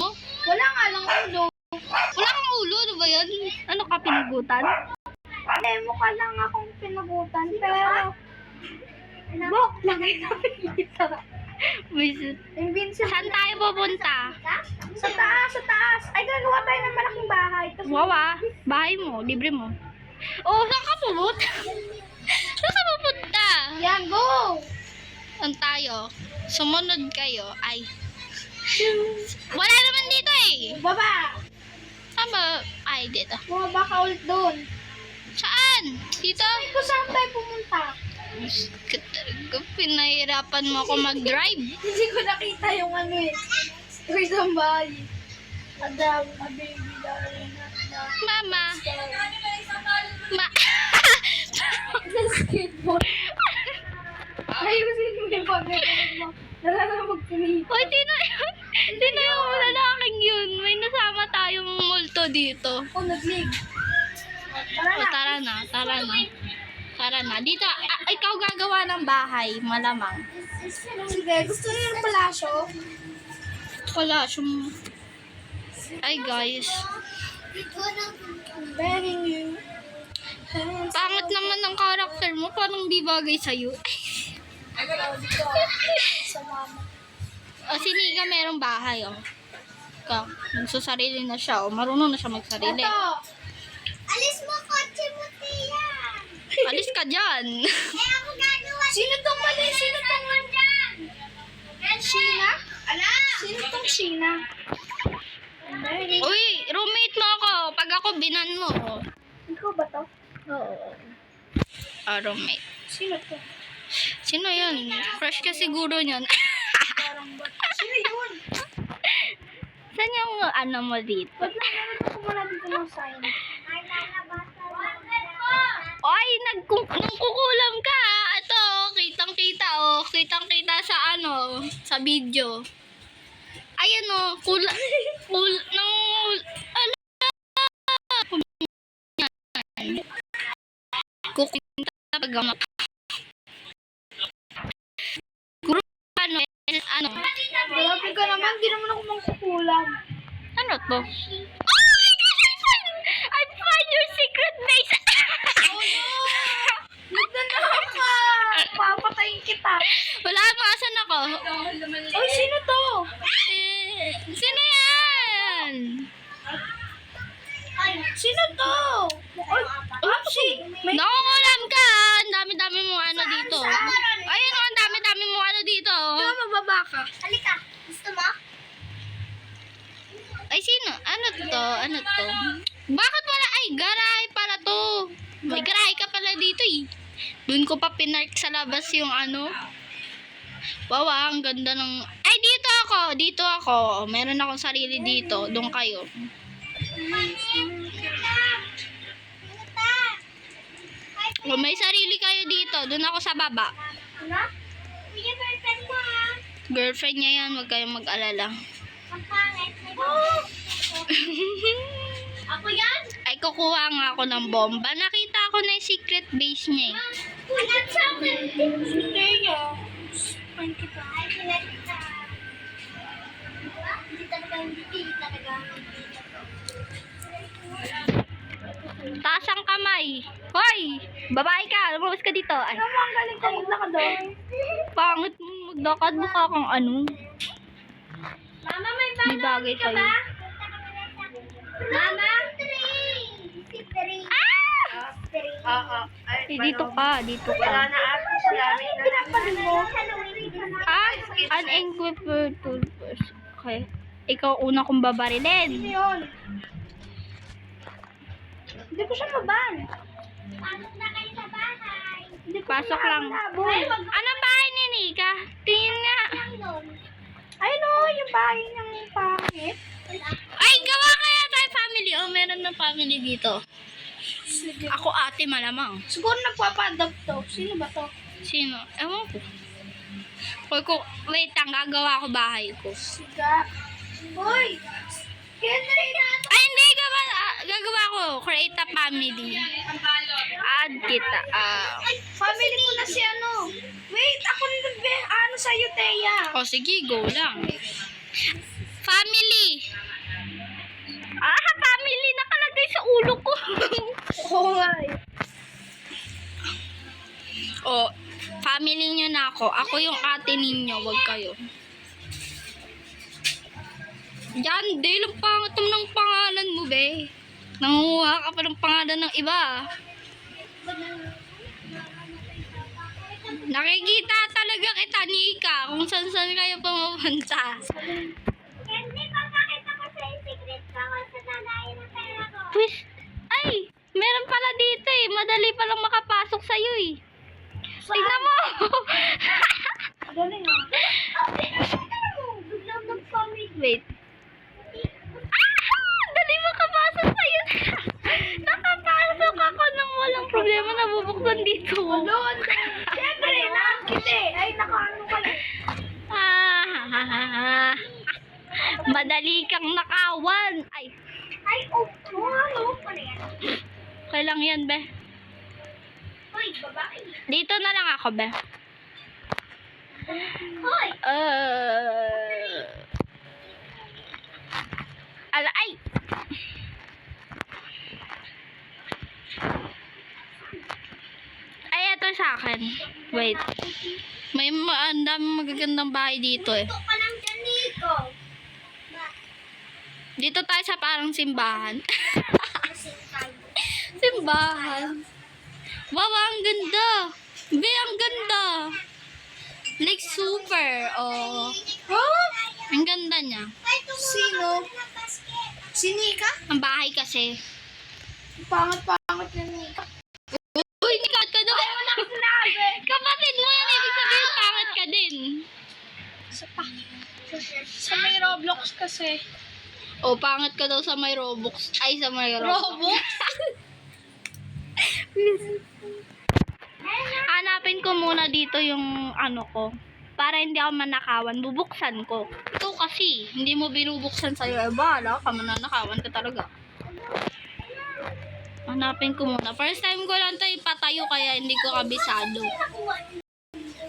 mo? Wala nga lang ulo. Wala kang ulo, ano ba yan? Ano ka, pinagutan? Hindi, mukha lang akong pinagutan. Pero, bok lang ito. Visit. Invincible. Saan tayo pupunta? Sa taas, sa taas. Ay, gagawa tayo ng malaking bahay. Tapos, Wow bahay mo, libre mo. Oh, saan ka pupunta? Saan ka pupunta? yan, go! Saan tayo? Sumunod kayo. Ay. Wala naman dito eh. Baba! Saan ba? Ay, dito. Bumaba ka ulit doon. Saan? Dito? Ay, kung saan tayo pumunta? Talaga, pinahirapan mo ako mag-drive. Hindi ko nakita yung ano eh. Freedom Valley. Adam, a baby, darling, na. Mama. Sa skateboard. Ayusin mo yung pag-ibig mo. Nararamag kami. Hoy, sino yun? Sino yung lalaking yun? May nasama tayong multo dito. Oh, nag-lig. O, tara na. Tara na. Dito, ikaw gagawa ng bahay, malamang. Sige, gusto niyo ng palasyo? Wala, Ay, guys. I'm begging you. Pangit naman ng karakter mo. Parang di bagay sa'yo. Sa mama. O, si Nika merong bahay, oh. Ikaw, nagsusarili na siya, oh. Marunong na siya magsarili. Ito. Alis mo kotse mo, Tia. Alis ka dyan. Ako gagawa. Sino tong mali? Sino tong dyan? Sheena? Ala! Sino tong Sheena? Uy, roommate mo ako. Pag ako, binan mo. Ikaw ba to? Oo. Roommate. Sino to? Sino yun? Fresh ka siguro yun. Parang ba? Sino yun? Saan yung ano mo dito? Ba't nagkaroon ako muna dito ng sign? Oy, nagkukulam ka. Ito, kitang-kita, oh. Kitang-kita sa ano, sa video. Ayan, oh. Kukinta pag ano? Grabe ka naman, di naman ako mangkukulam. Ano to? Oh my God! I find your secret base! Oh no! Nagdanahan ka! Papatayin kita. Wala pa, asan ako? Oy, sino to? Sino yan? Sino to? Oy, Apsi! Nakungulam ka! Ang dami-dami mo ano dito. Ayun o, ang dami-dami mo ano dito. Ito, mababa ka. Halika, gusto mo? Ay, sino? Ano to? Ano to? Bakit wala? Ay, garahe pala to. May garahe ka pala dito eh. Doon ko pa pinark sa labas yung ano. Wow, ang ganda ng... Ay, dito ako. Dito ako. Meron akong sarili dito. Doon kayo. Kung may sarili kayo dito, doon ako sa baba. Ano? Sige, girlfriend mo ha. Girlfriend niya yan, huwag kayong mag-alala. Ang pangit. Oh! Ako yan? Ay, kukuha nga ako ng bomba. Nakita ko na yung secret base niya eh. Alam sa akin. Teya. Pan kita. Ay, pinagkita. Hindi talaga, hindi talaga. Taas ang kamay. Hoy! Babae ka! Lumabas ka dito. Ay, Ano mo, ang galing ka maglakad doon. pangit mo maglakad. Mukha kang ano. Mama, may May bagay ka sa'yo. ba? Mama? Ah! Dito ka. Dito ka. Wala na ate siya. Pinapalit mo. Unequipped toolbox. Okay. Ikaw una kong babarilin. Ano yun? Hindi ko siya maban. Pasok na kayo sa bahay. Pasok lang. Anong bahay ni Nika? Tingin nga. Ay no, yung bahay ng pangit. Ay, gawa kaya tayo family. Oh, meron ng family dito. Sige. Ako ate malamang. Siguro nagpapa-adopt to. Sino ba to? Sino? Ewan ko. Wait lang, gagawa ko bahay ko. Siga. Hoy! Henry na ito. Ay, hindi. Gagawa ko. Create a family. Add kita. Family ko na si ano. Wait, ako ano sa'yo, Teya. O, sige, go lang. Family. Family. Nakalagay sa ulo ko. Oo nga eh. Oh, family nyo na ako. Ako yung ate ninyo. Wag kayo. Yan, Dale. Ang pangat mo ng pangalan mo, be. Nanguha ka pa ng pangalan ng iba. Nakikita talaga kita, Nika, kung saan kayo pumupunta. Hindi pa pakita ko sa secret ko sa nanayin ng pera ko. Twist. Ay, meron pala dito eh. Madali palang makapasok sa'yo eh. Tingnan mo. Galing ah. Biglang nag-comment. Wait. Dali makapasok sa'yo. Nakapasok ako nang walang problema. Nabubuksan dito. Siyempre, nakakita eh. Ay, nakaano ka lang. Madali kang nakawan. Ay, Ay, ano pala yan? okay lang yan, be. Hoy, babae. Dito na lang ako, be. Hoy! Ay! Ay, ito sa akin. Wait. May ang daming magagandang bahay dito eh. Ito ka lang dyan, Nico. Dito tayo sa parang simbahan. Kasi tayo. Simbahan. Wow, ang ganda. Be, ang ganda. Like super. Oh. Ang ganda niya. Sino? Si Nika? Ang bahay kasi. Pangat-pangat na Nika. Uy, nikat ka daw. Kapatid mo yan. Ibig sabihin, pangat ka din. Sa may Roblox kasi. Oh, pangat ka daw sa may Robux. Ay, sa may Robux. Hanapin ko muna dito yung ano ko. Para hindi ako manakawan. Bubuksan ko. Ito kasi, hindi mo binubuksan sa'yo. Eh, bahala ka, mananakawan ka talaga. Hanapin ko muna. First time ko lang tayo patayo kaya hindi ko kabisado.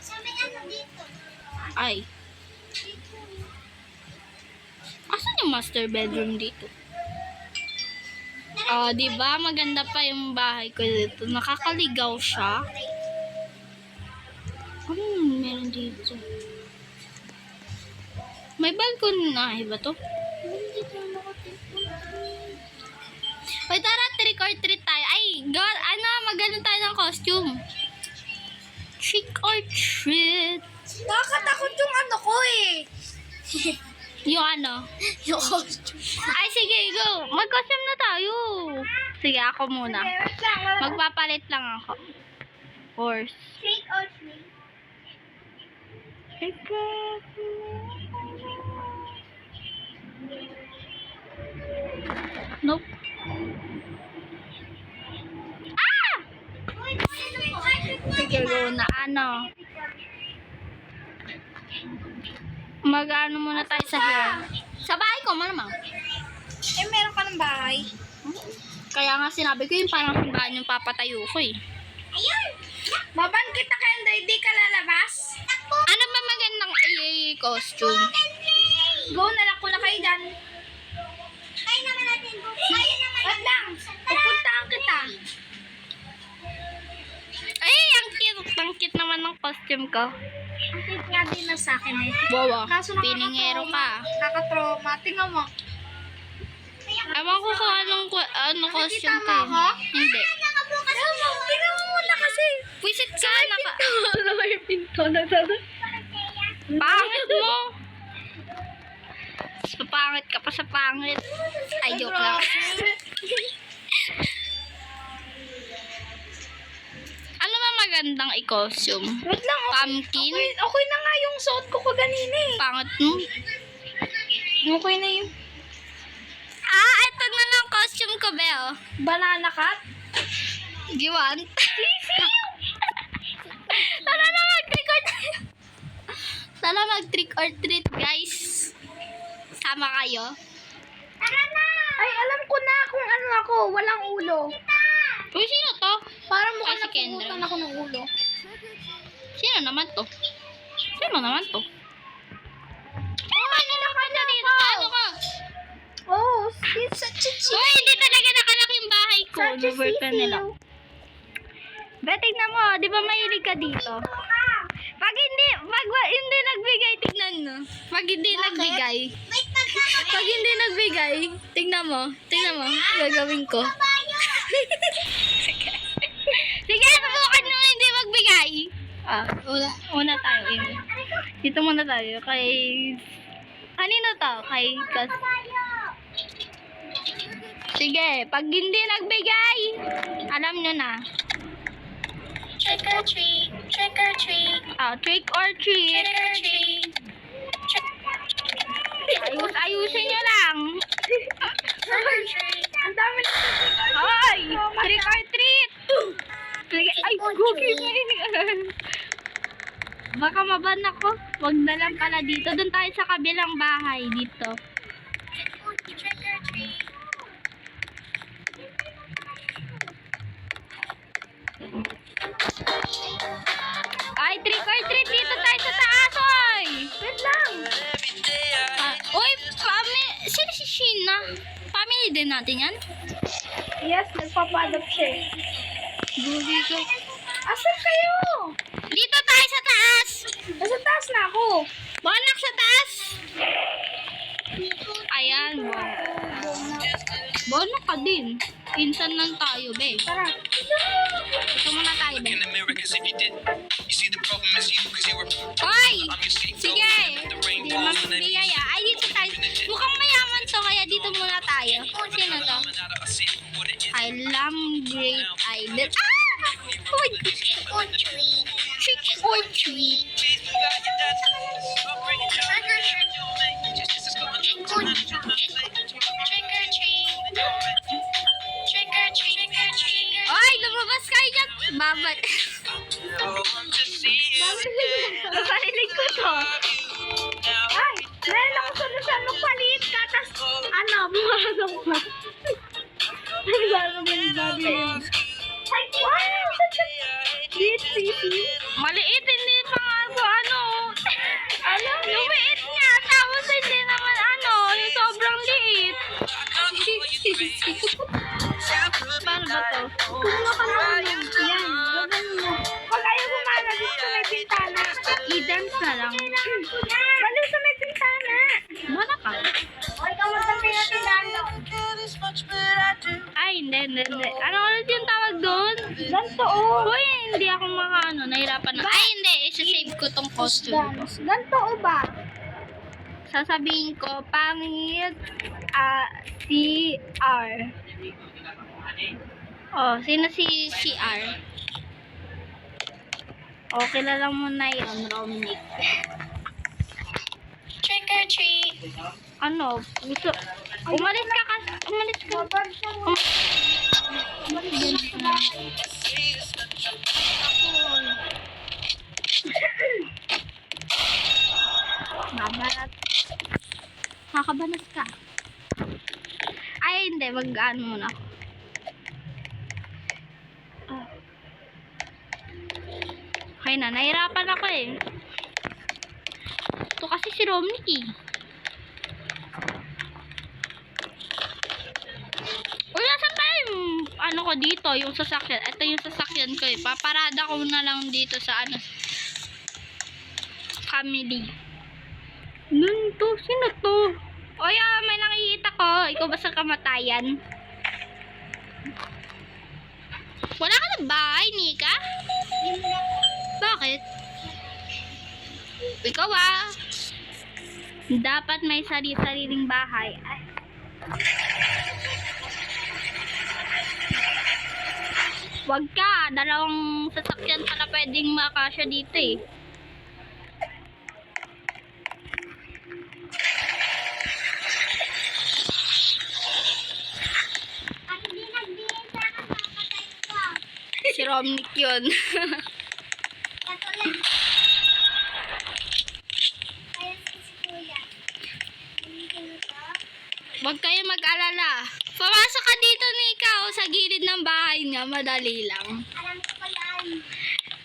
Sa may ano dito. Ay. Asan yung master bedroom dito? Ah, di ba maganda pa yung bahay ko dito. Nakakaligaw siya. Meron dito. May balcony na, ba to? Hoy, tara, trick or treat tayo. Ay, God, ano, magano tayo ng costume. Trick or treat. Nakakatakot yung ano ko eh. Yung ano? Yung costume. Ay, sige, go. Mag-costume na tayo. Sige, ako muna. Magpapalit lang ako. Horse. Trick or treat. Nope. Ah! Sige, go na. Ano? Mag-ano muna tayo sa hair. Sa bahay ko, malamang. Eh, meron ka ng bahay. Kaya nga sinabi ko yung parang simbahan yung papatayo ko eh. Ayun! Baban kita kayo, hindi ka lalabas. Ano ba magandang costume? Go na lang ko na kayo dyan. Kaya naman natin. Ayun naman. Wait lang. Pupuntaan kita. Ay, ang cute naman ng costume ko. Ang tip nga din na sa akin eh. Wow, Kaso piningero ka. Nakatrauma. Tingnan mo. Ewan ko kung ano costume mo ko. ako? Hindi. Tingnan mo muna kasi. Visit ka, May pinto na Pangit mo. Sa pangit ka pa sa pangit. Ay, joke lang. Ano ba magandang i-costume? Wait lang. Pumpkin? Okay na nga yung suot ko kaganina eh. Pangit mo. Okay na yung Ito na lang costume ko, Bel. banana cut. Giwan. Tara na mag-trick or treat. Tara mag-trick or treat, guys. Sama kayo. Tara na! Ay, alam ko na kung ano ako. Walang ulo. Uy, sino to? Parang mukhang Si Kendra. napuputan ako ng ulo. Sino naman to? Sino naman to? Oh, ano na ka dito? Ano ko. Overfan nila. Be, tignan mo. Di ba mahilig ka dito? Pag hindi nagbigay, tignan mo. Pag hindi nagbigay. Pag hindi nagbigay, tignan mo. Tignan mo. Gagawin ko. Sige, subukan mo hindi magbigay. Una tayo. Dito muna tayo. Kay... Kanino to? Kay... Sige, pag hindi nagbigay, alam nyo na. Trick or treat, trick or treat, Trick or treat. trick or treat. Ayusin nyo lang. Trick or treat. Ang dami na Hoy! Trick or treat! Sige, ay, gugi. Baka maban ako. Wag na lang pala dito. Doon tayo sa kabilang bahay. Dito. Trick or treat. Ay, trick or treat. Dito tayo sa taas, oy! Wait lang. Oy, sino si Sheena? Family din natin yan? Yes, nagpapa-adopt siya. Gugi ko. Asan kayo? Dito tayo sa taas. Nasa taas na ako. Banak sa taas. Ayan. Bono ka din. Insan lang tayo, be. Tara. Ito muna tayo, be. In the mirror, cause if you did, you see the problem is you, cause you were. Hoy! I'm your scapegoat. Sige. The Di rain falls and then you magbigay ah. Ay, dito tayo. Mukhang mayaman to, kaya dito muna tayo. Sino to? coming out of a city what it is. I love great idol. Uy! Trick or treat. Trick or treat. Please, you got your dad. I'll bring it down. Trick or treat. Just as good. Trick or treat. Trick or treat. Trick or treat. Trick or treat. Oy! Lumabas kayo dyan. Babat. I'm just seeing Naparinig ko to. Ay, meron ako solusyon. Magpalit ka, tas ano, pumasok pa. Ay, gano'n din babi yun. Ay, wow! Maliit, hindi pa nga ako ano. Lumiit nga. Tapos hindi naman ano. Yung sobrang liit. Paano ba to? Kumuha ka na yan. Yan, gagawin mo. Pag ayaw gumana dito sa may pintana. I-dance na lang. Baliw sa may pintana. Mana ka? O, ikaw magsabi na tinalo. Ay, hindi. Ano ulit yung tawag doon? Ganto, o. Uy, hindi ako makaano. Nahirapan na. Ay, hindi. Isa-save ko tong costume ko. Ganto, o ba? Sasabihin ko, pangit CR. Oh, sino si CR? Okay na lang muna yun, Romnick. Trick or treat. Ano? Gusto... Umalis ka. Babarat. Kakabanas ka. Ay, hindi. Mag-ano muna ako. Okay na. Nahirapan ako eh. Ito kasi si Romnick eh. Uy, nasa time? Ano ko dito? Yung sasakyan. Ito yung sasakyan ko eh. Paparada ko na lang dito sa ano. Family. Nun to? Sino to? Oy, may nakikita ko. Ikaw ba sa kamatayan? Wala ka ng bahay, Nika? Bakit? Ikaw dapat may sariling bahay. Ay. Wag ka. Dalawang sasakyan pala pwedeng makasya dito eh. Si Romnick yun. Huwag kayo mag-alala. Pumasok ka dito, Nika, o sa gilid ng bahay niya. Madali lang. Alam ko pa yan.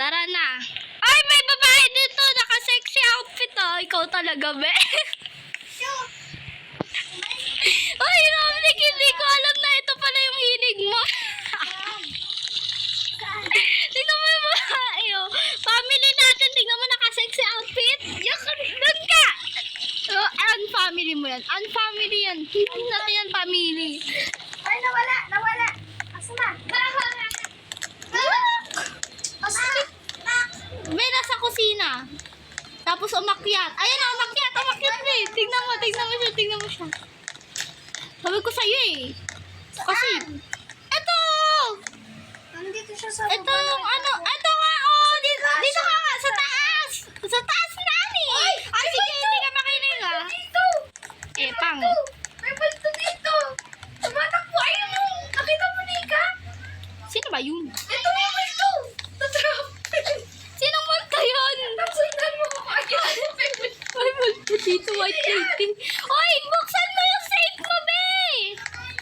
Tara na. Ay, may babae dito. Naka-sexy outfit, oh. Ikaw talaga, be. Ay, Romnick, hindi ko alam na ito pala yung hilig mo. mo. Ayo. Family natin. Tingnan mo naka-sexy outfit. Yak, doon ka. Unfamily mo yan. Unfamily yan. Hindi natin yan family. Ay, nawala. Asa na? Asa na? May nasa kusina. Tapos umakyat. Ayan na, umakyat eh. Tingnan mo siya. Sabi ko sa'yo eh. Kasi, eto! Nandito siya sa Ito yung ano, ito nga, oh, dito ka nga, sa taas. Sa taas na, Ani. Ay, sige, hindi ka makinig, ah. Dito! Eh, pang. May balto dito! Tumatakbo! Ayun mo! Nakita mo, Nika? Sino ba yun? Ito may balto! Tatrap! Sinong multo yun? Tapsundan mo ko agad! Ay, multo dito, white lady. Oy, buksan mo yung safe mo, be!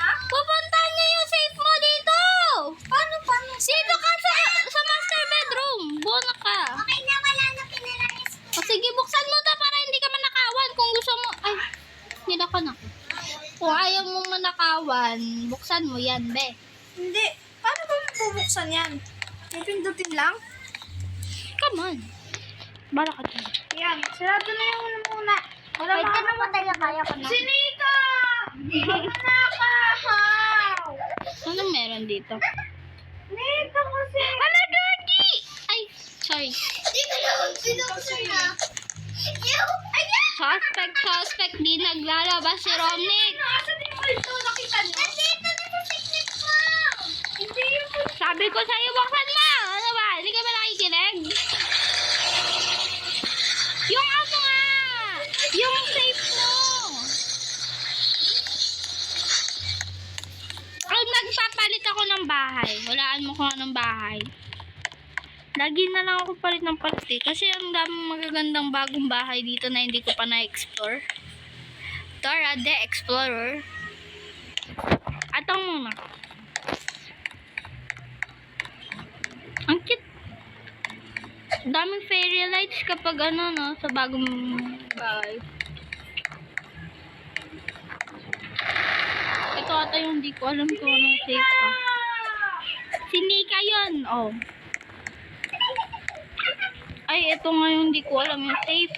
Ha? Pupuntahan niya yung safe mo dito! Paano? Dito ka sa master bedroom. Buona ka. Okay na, wala na pinalaris. O sige, buksan mo to para hindi ka manakawan. Kung gusto mo, ay, nila ka na. Kung ayaw mong manakawan, buksan mo yan, be. Hindi. Paano ba mabubuksan yan? May pindutin lang? Come on. Bala ka dyan. Yan. Sarado na yung muna. Wala Wait, ka naman tayo kaya pa na. Si Nika! Manakaw! Anong meron dito? Nika kasi! Hala, dirty! Ay, sorry. Nika lang! Sinuksan na! Suspect. Di naglalabas si Romnick. Asan yung multo? Nakita niyo? Nandito na sa picnic mo! Hindi yung multo. Sabi ko sa'yo, buksan mo! Ano ba? Hindi ka ba nakikinig? Yung ano nga! Yung safe mo! Ay, magpapalit ako ng bahay. Walaan mo kung anong bahay. Lagi na lang ako palit ng palit eh. Kasi ang daming magagandang bagong bahay dito na hindi ko pa na-explore. Dora the Explorer. Atong muna. Ang cute. Daming fairy lights kapag ano, no, sa bagong bahay. Ito ata yung hindi ko alam kung anong safe pa. Si Nika yun, oh. Ay, ito nga yung hindi ko alam yung safe.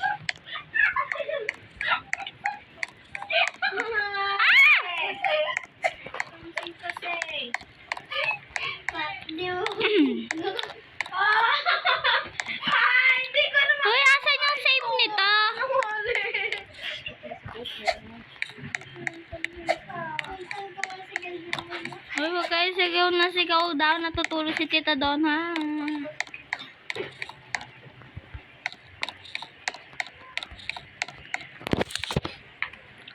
Uy, asan yung safe nito? Uy, wag kayo sigaw na sigaw daw. Natutulog si tita doon, ha?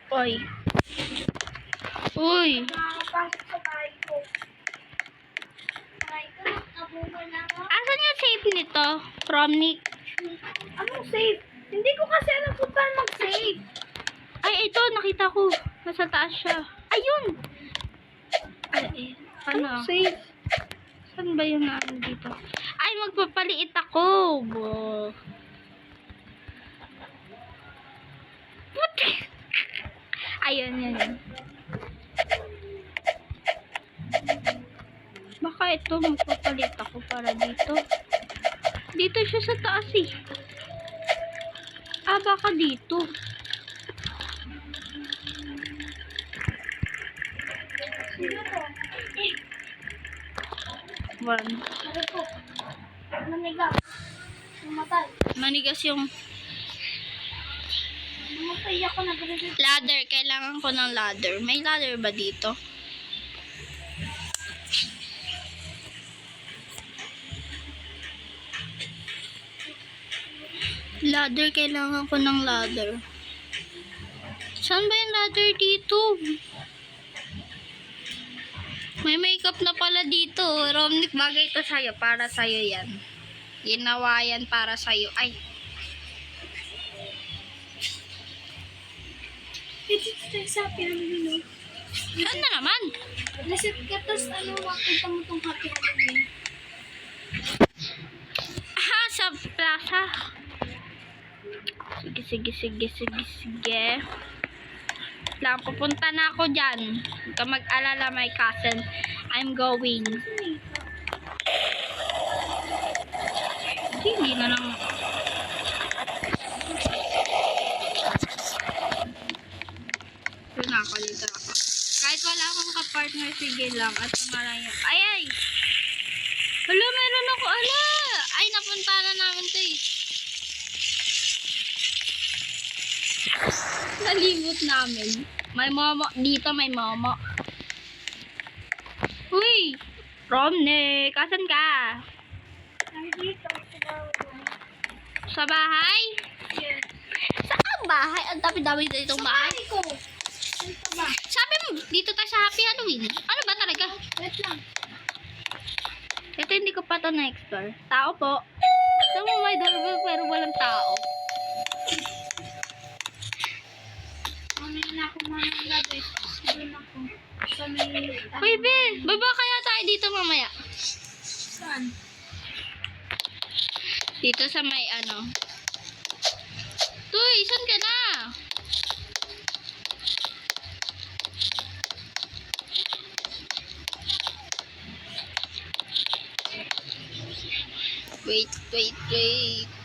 Uy. Uy. Nakakapasok sa bahay ko. Bahay ko, abungan na ako. Asan yung safe nito? Romnick. Anong safe? Hindi ko kasi alam kung paano mag-save. Ay, ito. Nakita ko. Nasa taas siya. Ayun. Ay, ano? Safe? Saan ba yung ano dito? Ay, magpapaliit ako. Bo. Puti. Ayun, yan. Baka ito, magpapalit ako para dito. Dito siya sa taas eh. Ah, baka dito. Sino to? One. Ano to? Manigas. Namatay. Manigas yung Namatay ako na ganun. ladder. Kailangan ko ng ladder. May ladder ba dito? Ladder. Kailangan ko ng ladder. Saan ba yung ladder dito? May makeup na pala dito. Romnick, bagay ito sa'yo. Para sa'yo yan. Ginawa yan para sa'yo. Ay. Dito tayo sa piramide. Saan na naman? Reset ka, tas ano, makita mo tong happy Halloween. Ah, sa plaza. Sige. Lang, pupunta na ako dyan. Huwag ka mag-alala, my cousin. I'm going. Hindi na lang. Ito na ako dito ako. Kahit wala akong kapartner, sige lang. At tumarang yung... Ay, ay! Hala, meron ako. Ala! Ay, napunta na namin to eh. Nalimot namin. May momo. Dito may momo. Uy! Romne, kasan ka? Nandito sa Sa bahay? Yes. Saan bahay? Ang dami-dami dito itong bahay. Ay ko. Ito ba? Sabi mo, dito tayo sa Happy Halloween. Ano ba talaga? Wait lang. Ito hindi ko pa ito na-explore. Tao po. Ito mo may doorbell pero walang tao. Mamaya na ako mga gabi. Doon ako. Sa may... Uy, be! Baba kaya tayo dito mamaya. Saan? Dito sa may ano. Tuy, saan ka na? Wait.